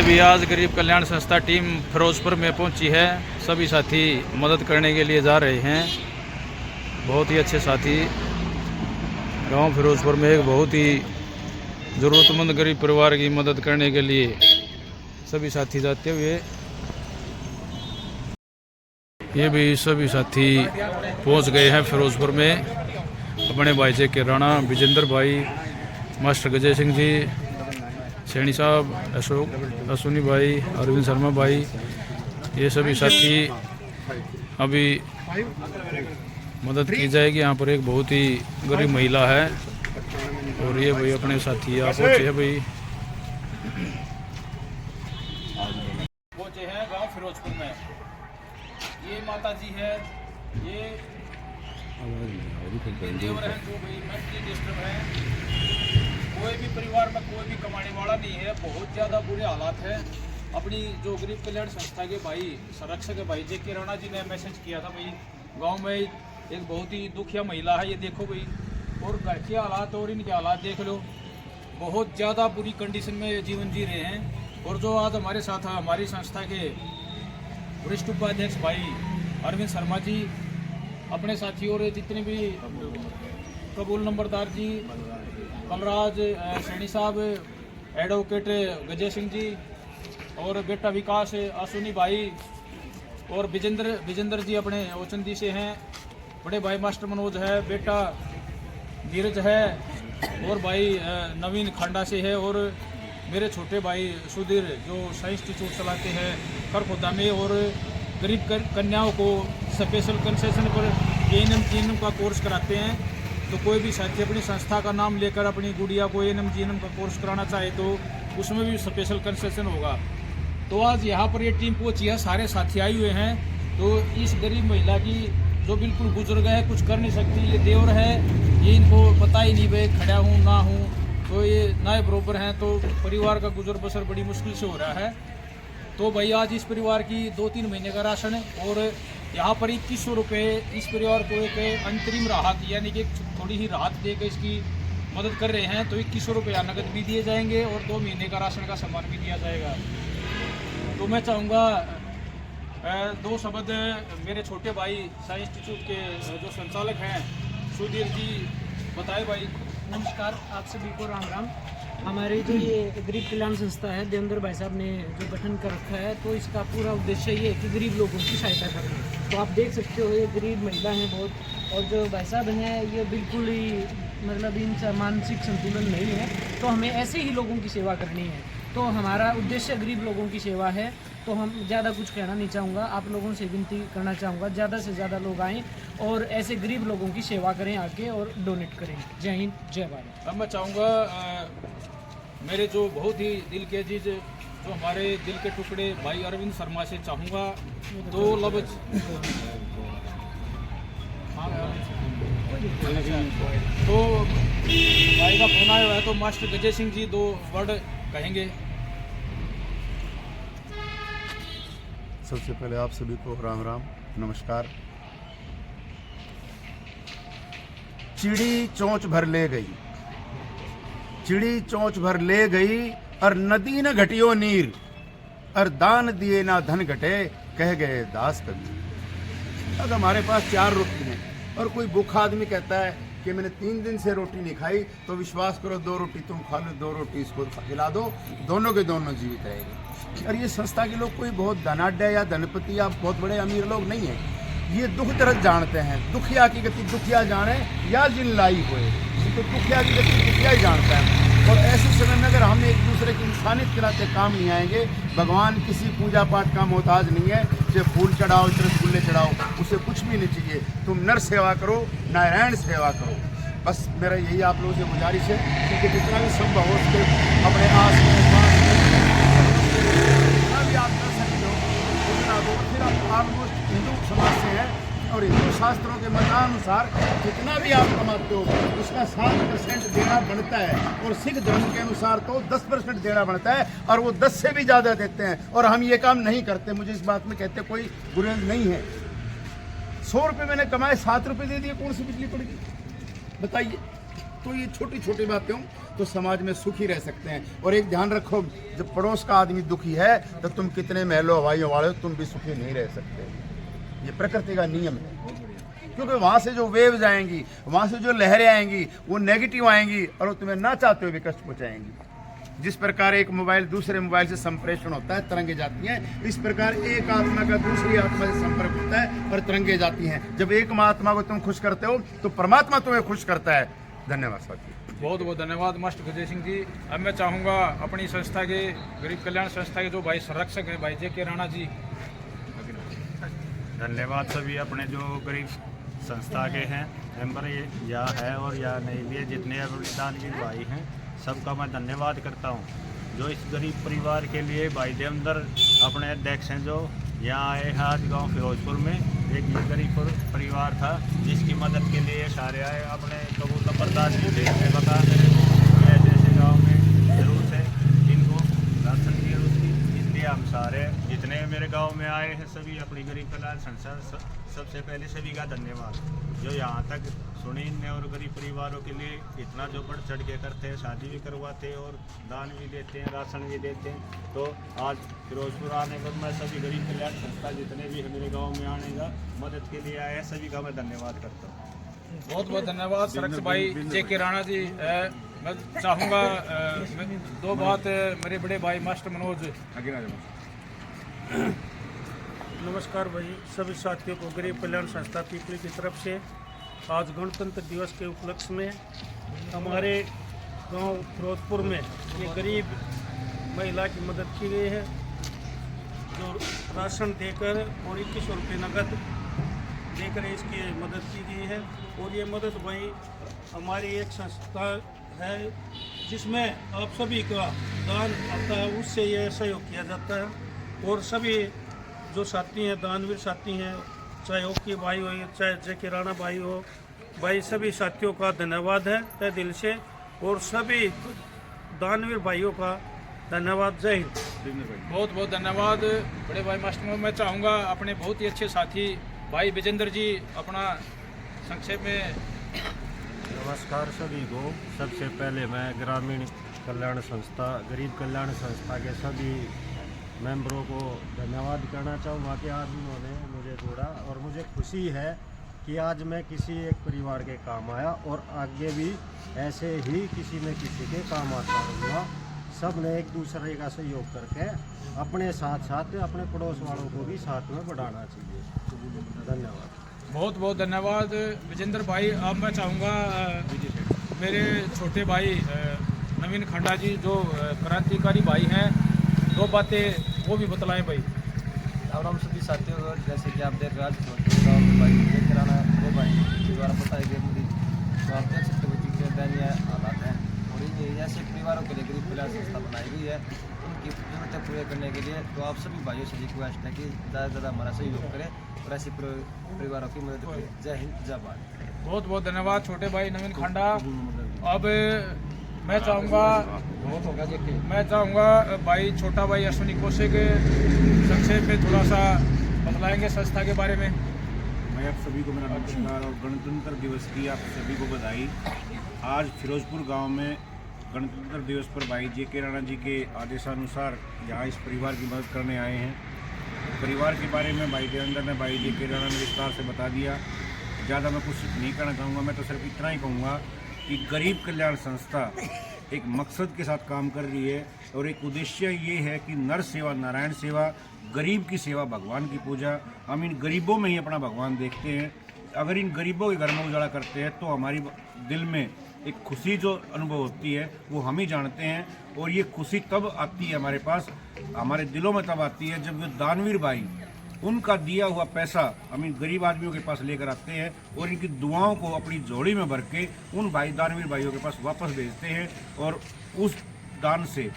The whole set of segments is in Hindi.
भी आज गरीब कल्याण संस्था टीम फिरोजपुर में पहुंची है। सभी साथी मदद करने के लिए जा रहे हैं। बहुत ही अच्छे साथी गांव फिरोजपुर में एक बहुत ही ज़रूरतमंद गरीब परिवार की मदद करने के लिए सभी साथी जाते हुए ये भी सभी साथी पहुंच गए हैं फिरोजपुर में। अपने भाई जे के राणा, विजेंद्र भाई, मास्टर गजय सिंह जी, सैनी साहब, अश्विनी भाई, अरविंद शर्मा भाई, ये सभी साथी अभी मदद की जाएगी। यहाँ पर एक बहुत ही गरीब महिला है और ये भाई अपने साथी आप पहुँचे हैं भाई, पहुँचे हैं गांव फिरोजपुर में। ये माता जी है, ये देवर है जो भाई मेंटली डिस्टर्ब है। कोई भी परिवार में कोई भी कमाने वाला नहीं है, बहुत ज़्यादा बुरे हालात है। अपनी जो गरीब कल्याण संस्था के भाई संरक्षक भाई जे के राणा जी ने मैसेज किया था भाई गांव में एक बहुत ही दुखिया महिला है, ये देखो भाई, और घर के हालात और इनके हालात देख लो, बहुत ज़्यादा बुरी कंडीशन में जीवन जी रहे हैं। और जो आज हमारे साथ हमारी संस्था के वरिष्ठ उपाध्यक्ष भाई अरविंद शर्मा जी, अपने साथी और जितने भी कबूल नंबरदार जी, कलराज सैनी साहब, एडवोकेट गजय सिंह जी और बेटा विकास अश्विनी भाई और विजेंद्र जी अपने ओचंदी से हैं, बड़े भाई मास्टर मनोज है, बेटा नीरज है और भाई नवीन खांडा से है, और मेरे छोटे भाई सुधीर जो साइंस इंस्टीट्यूट चलाते हैं खरखोदा में, और गरीब कन्याओं को स्पेशल कंसेशन पर एएनएम का कोर्स कराते हैं। तो कोई भी साथी अपनी संस्था का नाम लेकर अपनी गुड़िया को एएनएम का कोर्स कराना चाहे तो उसमें भी स्पेशल कंसेशन होगा। तो आज यहाँ पर ये टीम पहुंची है, सारे साथी आए हुए हैं। तो इस गरीब महिला की जो बिल्कुल बुजुर्ग है, कुछ कर नहीं सकती, ये देवर है, ये इनको पता ही नहीं भाई खड़ा हूँ ना हूँ, तो ये ना बरोबर हैं, तो परिवार का गुजर बसर बड़ी मुश्किल से हो रहा है। तो भाई आज इस परिवार की 2-3 महीने का राशन और यहाँ पर 2100 रुपये इस परिवार को एक अंतरिम राहत यानी कि थोड़ी ही राहत देकर इसकी मदद कर रहे हैं। तो 2100 रुपया नकद भी दिए जाएंगे और 2 महीने का राशन का सामान भी दिया जाएगा। तो मैं चाहूँगा 2 शब्द मेरे छोटे भाई साइंस इंस्टीट्यूट के जो संचालक हैं सुधीर जी बताए। भाई नमस्कार, आप सभी को राम राम। हमारी जो ये गरीब कल्याण संस्था है, देवेंद्र भाई साहब ने जो गठन कर रखा है, तो इसका पूरा उद्देश्य ये है कि गरीब लोगों की सहायता करना। तो आप देख सकते हो ये गरीब महिला हैं बहुत, और जो भाई साहब हैं ये बिल्कुल ही मतलब इनका मानसिक संतुलन नहीं है, तो हमें ऐसे ही लोगों की सेवा करनी है। तो हमारा उद्देश्य गरीब लोगों की सेवा है। तो हम ज़्यादा कुछ कहना नहीं चाहूँगा, आप लोगों से विनती करना चाहूँगा ज़्यादा से ज़्यादा लोग आएँ और ऐसे गरीब लोगों की सेवा करें आके और डोनेट करें। जय हिंद, जय भारत। अब मैं चाहूँगा मेरे जो बहुत ही दिल के अजीज जो हमारे दिल के टुकड़े भाई अरविंद शर्मा से चाहूँगा 2 लफ्ज। तो भाई का फोन आया हुआ है, तो मास्टर गजय सिंह जी 2 वर्ड कहेंगे। सबसे पहले आप सभी को राम राम, नमस्कार। चिड़ी चोंच भर ले गई, चिड़ी चोंच भर ले गई, और नदी न घटियो नीर, और दान दिए ना धन घटे, कह गए दास कबीर। अब हमारे पास 4 रोटी हैं और कोई भूखा आदमी कहता है कि मैंने 3 दिन से रोटी नहीं खाई, तो विश्वास करो 2 रोटी तुम खा लो, 2 रोटी इसको खिला दो, दोनों के दोनों जीवित रहेंगे। और ये संस्था के लोग कोई बहुत धनाढ्य या धनपति या बहुत बड़े अमीर लोग नहीं है, ये दुख दर्द जानते हैं। दुखिया की गति दुखिया जाने या जिन लाई होए, तो दुखिया की गति दुखिया ही जानता है। और ऐसे समय में अगर हम एक दूसरे की इंसानियत के नाते काम नहीं आएंगे, भगवान किसी पूजा पाठ का मोहताज नहीं है, चाहे फूल चढ़ाओ चाहे फूले चढ़ाओ, उसे कुछ भी नहीं चाहिए। तुम नर सेवा करो, नारायण सेवा करो। बस मेरा यही आप लोगों से गुजारिश है कि जितना भी संभव हो उसके अपने आस पास जितना भी आप कर सकते हो उतना दो। फिर आप हिंदू समाज से है और हिंदू शास्त्रों के मतानुसार जितना भी आप कमाते हो उसका 7% देना बनता है, और सिख धर्म के अनुसार तो 10% देना बनता है, और वो 10 से भी ज़्यादा देते हैं। और हम ये काम नहीं करते। मुझे इस बात में कहते कोई गुरेज नहीं है। 100 रुपये मैंने कमाए, 7 रुपये दे दिए, कौन सी बिजली पड़ गई बताइए? तो ये छोटी छोटी बातें हों तो समाज में सुखी रह सकते हैं। और एक ध्यान रखो, जब पड़ोस का आदमी दुखी है तो तुम कितने महलों हवाइयों वाले हो, तुम भी सुखी नहीं रह सकते। ये प्रकृति का नियम है, क्योंकि वहाँ से जो वेव्स आएंगी, वहाँ से जो लहरें आएंगी वो नेगेटिव आएंगी और वो तुम्हें ना चाहते हुए भी कष्ट पहुँचाएंगी। जिस प्रकार एक मोबाइल दूसरे मोबाइल से संप्रेषण होता है, तरंगे जाती हैं, इस प्रकार एक आत्मा का दूसरी आत्मा से संपर्क होता है और तरंगे जाती हैं। जब एक आत्मा को तुम खुश करते हो तो परमात्मा तुम्हें खुश करता है। धन्यवाद साथी। बहुत बहुत धन्यवाद मास्टर विजय सिंह जी। अब मैं चाहूँगा अपनी संस्था के गरीब कल्याण संस्था के जो भाई संरक्षक हैं, भाई जे.के. राणा जी। धन्यवाद सभी अपने जो गरीब संस्था के हैं मेंबर, ये या है और या नहीं भी है, जितने दानवीर भाई हैं सबका मैं धन्यवाद करता हूँ। जो इस गरीब परिवार के लिए भाई देवंदर अपने अध्यक्ष हैं, जो यहाँ आए हैं आज गांव फिरोजपुर में। एक ये गरीब परिवार था जिसकी मदद के लिए सारे आए। अपने कबूल नंबरदार जी ने बता मेरे जैसे गाँव में जरूर से इनको राशन की जरूरत थी, इसलिए हम सारे जितने मेरे गांव में आए हैं सभी अपनी गरीब कल्याण संस्था, सबसे पहले सभी का धन्यवाद जो यहाँ तक सुने इनने और गरीब परिवारों के लिए इतना जो बढ़ चढ़ के करते हैं, शादी भी करवाते हैं और दान भी देते हैं, राशन भी देते हैं। तो आज फिरोजपुर आने पर मैं सभी गरीब कल्याण संस्था जितने भी मेरे गाँव में आने का मदद के लिए आए हैं सभी का मैं धन्यवाद करता हूँ। बहुत बहुत धन्यवाद संरक्षक भाई जे.के. राणा जी। मैं चाहूँगा दो बात मेरे बड़े भाई मास्टर मनोज। नमस्कार भाई सभी साथियों को गरीब कल्याण संस्था पीपली की तरफ से आज गणतंत्र दिवस के उपलक्ष्य में हमारे गांव फिरोजपुर में ये गरीब महिला की मदद की गई है, जो राशन देकर और 2100 रुपये नकद देकर इसकी मदद की गई है। और ये मदद भाई हमारी एक संस्था है जिसमें आप सभी का दान आता है, उससे ये सहयोग किया जाता है। और सभी जो साथी हैं, दानवीर साथी हैं, चाहे ओकी भाई हो चाहे जे.के. राणा भाई हो, भाई सभी साथियों का धन्यवाद है तहे दिल से। और सभी दानवीर भाइयों का धन्यवाद। जय हिंद। बहुत बहुत धन्यवाद बड़े भाई मास्टर। मैं चाहूँगा अपने बहुत ही अच्छे साथी भाई विजेंद्र जी अपना संक्षेप में। नमस्कार सभी को। सबसे पहले मैं ग्रामीण कल्याण संस्था गरीब कल्याण संस्था के सभी मेंबरों को धन्यवाद करना चाहूँगा कि आज उन्होंने मुझे जोड़ा और मुझे खुशी है कि आज मैं किसी एक परिवार के काम आया और आगे भी ऐसे ही किसी न किसी के काम आता रहूँगा। सब ने एक दूसरे का सहयोग करके अपने साथ साथ अपने पड़ोस वालों को भी साथ में बढ़ाना चाहिए। धन्यवाद। बहुत बहुत धन्यवाद विजेंद्र भाई। अब मैं चाहूँगा मेरे छोटे भाई नवीन खंडा जी जो क्रांतिकारी भाई हैं, दो बातें वो भी बतलाएं भाई। और हम सभी साथियों को जैसे कि आप देख रहे हैं भाई जे.के. राणा दो भाई के द्वारा बताई गई मुझे, तो आप देख सकते हो कि दयनीय हालात हैं। और ये ऐसे परिवारों के लिए गरीब कल्याण संस्था बनाई गई है उनकी जरूरतें पूरे करने के लिए। तो आप सभी भाइयों से रिक्वेस्ट है कि ज़्यादा से ज़्यादा हमारा सहयोग करें और ऐसे परिवारों की मदद करें। जय हिंद जय भारत। बहुत बहुत धन्यवाद छोटे भाई नवीन खंडा। अब मैं चाहूँगा भाई छोटा भाई अश्विनी कौशिक संक्षेप में थोड़ा सा बतलाएंगे संस्था के बारे में। मैं आप सभी को मेरा नमस्कार और गणतंत्र दिवस की आप सभी को बधाई। आज फिरोजपुर गांव में गणतंत्र दिवस पर भाई जे.के. राणा जी के आदेशानुसार यहाँ इस परिवार की मदद करने आए हैं। परिवार के बारे में भाई देवेंद्र ने भाई जे.के. राणा ने विस्तार से बता दिया। ज़्यादा मैं कुछ नहीं कहना चाहूँगा। मैं तो सिर्फ इतना ही कहूँगा कि गरीब कल्याण संस्था एक मकसद के साथ काम कर रही है और एक उद्देश्य ये है कि नर सेवा नारायण सेवा, गरीब की सेवा भगवान की पूजा। हम इन गरीबों में ही अपना भगवान देखते हैं। अगर इन गरीबों के घर में उजाला करते हैं तो हमारी दिल में एक खुशी जो अनुभव होती है वो हम ही जानते हैं। और ये खुशी तब आती है हमारे पास, हमारे दिलों में तब आती है जब वो दानवीर भाई उनका दिया हुआ पैसा हम इन गरीब आदमियों के पास लेकर आते हैं और इनकी दुआओं को अपनी झोली में भर के उन भाई दानवीर भाइयों के पास वापस भेजते हैं। और उस दान से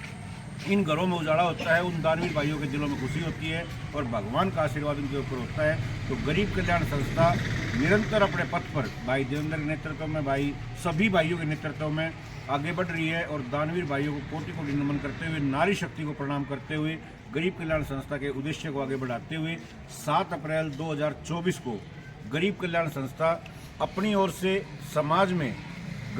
इन घरों में उजाला होता है, उन दानवीर भाइयों के दिलों में खुशी होती है और भगवान का आशीर्वाद उनके ऊपर होता है। तो गरीब कल्याण संस्था निरंतर अपने पथ पर भाई देवेंद्र के नेतृत्व में, भाई सभी भाइयों के नेतृत्व में आगे बढ़ रही है। और दानवीर भाइयों को कोटि कोटि नमन करते हुए, नारी शक्ति को प्रणाम करते हुए, गरीब कल्याण संस्था के उद्देश्य को आगे बढ़ाते हुए 7 अप्रैल 2024 को गरीब कल्याण संस्था अपनी ओर से समाज में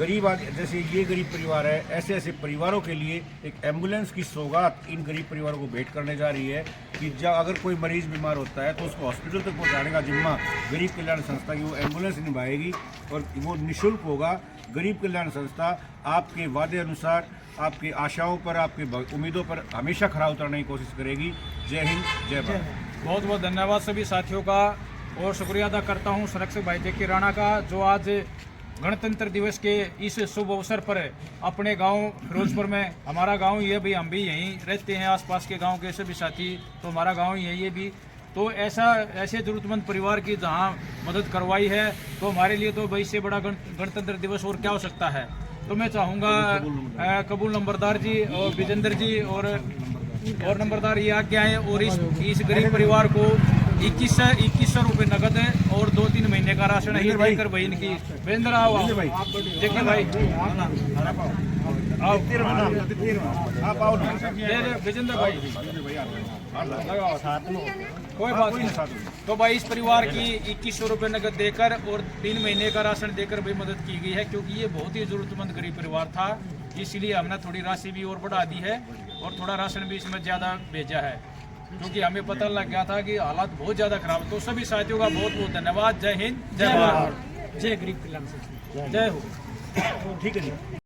गरीब जैसे ये गरीब परिवार है, ऐसे ऐसे परिवारों के लिए एक एम्बुलेंस की सौगात इन गरीब परिवारों को भेंट करने जा रही है कि जब अगर कोई मरीज बीमार होता है तो उसको हॉस्पिटल तक पहुंचाने का जिम्मा गरीब कल्याण संस्था की वो एम्बुलेंस निभाएगी और वो निःशुल्क होगा। गरीब कल्याण संस्था आपके वादे अनुसार, आपकी आशाओं पर, आपकी उम्मीदों पर हमेशा खरा उतरने की कोशिश करेगी। जय हिंद, जय भारत। बहुत बहुत धन्यवाद सभी साथियों का और शुक्रिया अदा करता हूं संरक्षक भाई जेके राणा का, जो आज गणतंत्र दिवस के इस शुभ अवसर पर अपने गांव फिरोजपुर में, हमारा गांव ये भी, हम भी यहीं रहते हैं, आसपास के गांव के सभी साथी, तो हमारा गांव ही है ये भी, तो ऐसे ज़रूरतमंद परिवार की जहां मदद करवाई है, तो हमारे लिए तो भाई से बड़ा गणतंत्र दिवस और क्या हो सकता है। तो मैं चाहूँगा कबूल नंबरदार जी और विजेंद्र जी और नंबरदार ये आगे आए और इस गरीब परिवार को 2100 रुपये नगद है और 2-3 महीने का राशन है देकर भाई इनकी विजेंद्र आओ देखिए भाई आओ आप आओ ना विजेंद्र भाई कोई बात नहीं। तो भाई इस परिवार की 2100 रुपये नगद देकर और 3 महीने का राशन देकर भाई मदद की गई है, क्योंकि ये बहुत ही ज़रूरतमंद गरीब परिवार था, इसलिए हमने थोड़ी राशि भी और बढ़ा दी है और थोड़ा राशन भी इसमें ज़्यादा भेजा है, क्योंकि हमें पता लग गया था कि हालात बहुत ज़्यादा खराब। तो सभी साथियों का बहुत बहुत धन्यवाद। जय हिंद, जय भारत, जय गरीब कल्याण संस्था, जय हो। ठीक है जी।